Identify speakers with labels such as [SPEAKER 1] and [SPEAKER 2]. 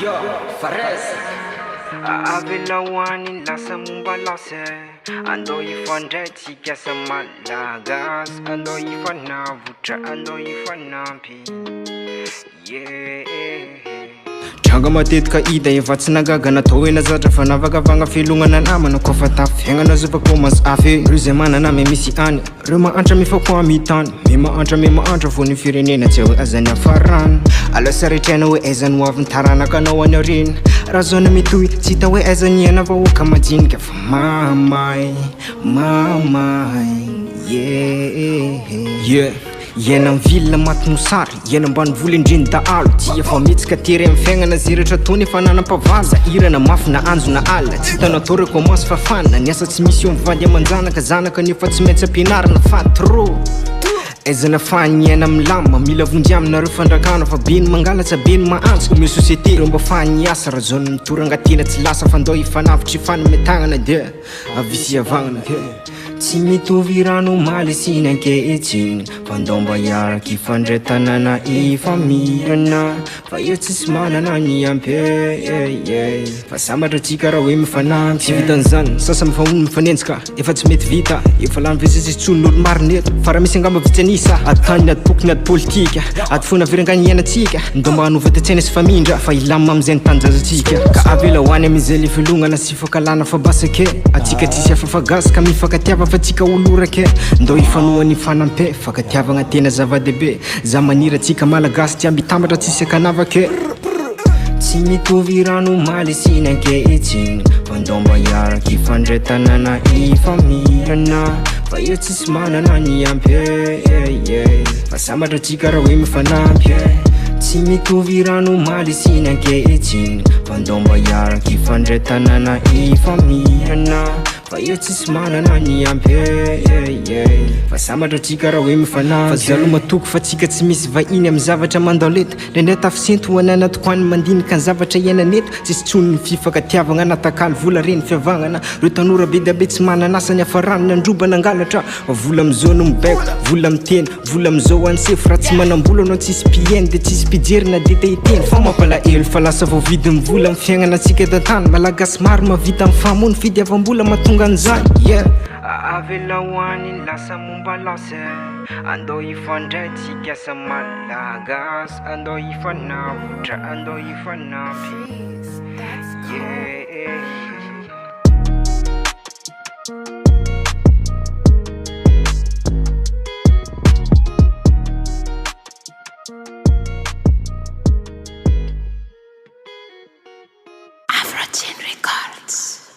[SPEAKER 1] Yo, farez Avelawani lasa mumbalase Andao hifandray tsika sa malagasy Andao hifanavotra, andao hifanampy Tranga matetika ida efa tsy nagaga natao hoe nazatra fa navakavagna felongana namana koa fa tafiainana zava-ko maso afy reo zay manana me misy any reo mahantra mifako amitany me mahantra vo ny firenena tsy hoe azany afarana alo saretrana hoe aiza no avy nitaranaka anao any aorina raha zao na mitohy tsy hita hoe aiza ny ena vahoaka majinika fa mamay Iena mvila maty mosary Iena mbany voly indriny dahalo Tsy efa mitsika tery amin'ny fiainana ziratra tony efa nanam-pavaza Irana mafy na anjo na ala Tsy tana tore komansy fafana Niasa tsy misy eo mivady amanjanaka Zanaka nefa tsy maintsy ampianarana fatro Aizana fahaniena milama Mila vonjy aminareo fandrakana Fa beny mangalatsa beny mahantsika Mio société reo mba fahaniasa Raha zao mitoranga-tena tsy lasa Fa ndao hifanavitry hifanametagnana Dia avisy avagnana Tsy mitovy rano maly sy nankehitsiny Fa ndao mba hiaraky hifandray tanàna hifamirana Fa io tsisy manana ny ampy Fa sambatra tsika raha hoe mifanampy Tsy vitan'izany sasa mifahony mifanenjika Efa tsy mety vita Efa lany vezesy tsonon'olo maroneto Fa raha misy angamba vitsanisa Atany atokony ady politika Ady fona verangany iainatsika Ndao mba nouveauté tsaina sy famindra Fa ilama amizay ny tanjazatsika Ka avela hoany amizay le filongana sy fakalana fa basake Atsika tsisy afafagazy ka mifakatiava fa tsika olorake Ndao hifanohany fanampe Fakatiavagna tena zava-dehibe Za manira tsika malagasy tia mitambatra tsisy akanavake Tsy mitovy rano maly sy nankehitsiny Fa ndao mba hiaraky hifandray tanàna hifamirana Fa io tsisy manana ny ampy Fa sambatra tsika raha hoe mifanampy Tsy mitovy rano maly sy nankehitsiny Fa ndao mba hiaraky hifandray tanàna hifamirana Fa io tsisy manana ny ampy Fa sambatra tsika raha hoe mifanampy Fa zalo matoko fa tsika tsy misy vahiny amin'ny zavatra mandao leto Ndray tafisento ho anana tokoany mandinika ny zavatra iaina neto Tsisy tsony ny fifakatiavagna natakaly vola reny fiavagnana Reo tanora be dia be tsy mananasa ny afarany nandrobana angalatra Vola amizao no mibaiko, vola miteny, vola amizao ansefo Raha tsy manambola anao tsisy pieny dia tsisy pijery na dia tehiteny Fa mampalahelo fa lasa vao vidy mivola amin'ny fiaignana tsika eto antany Malagasy maro mavita amin'ny fahamono fidiavam-bola mahatonga an'izany Avela hoany lasa mombalase Andao hifandray tsika sa malagasy Andao hifanavotra, andao hifanampy
[SPEAKER 2] Afro Records.